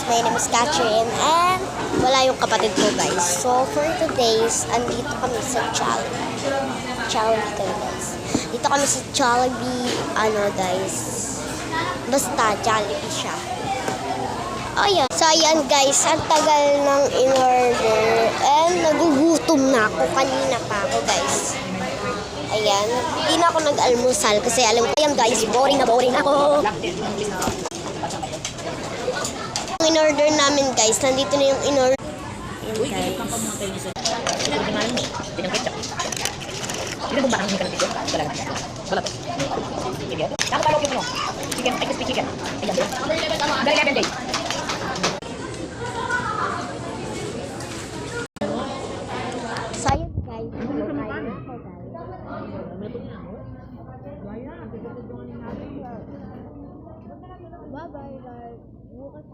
my name is Catherine and wala yung kapatid ko guys. So for today's, andito kami sa Jollibee. Jollibee kami guys. Dito kami sa Jollibee, guys. Basta Jollibee siya. Oh yan. So ayan guys, ang tagal ng in-order and nagugutom na ako. Kanina pa ako guys. Ayan, hindi na ako nag-almusal kasi alam ko yan guys, boring na ako. Ang in-order namin guys, nandito na yung in-order. Ayan guys. So ayan guys, kumakain na ako guys. Bye-bye, like, bukas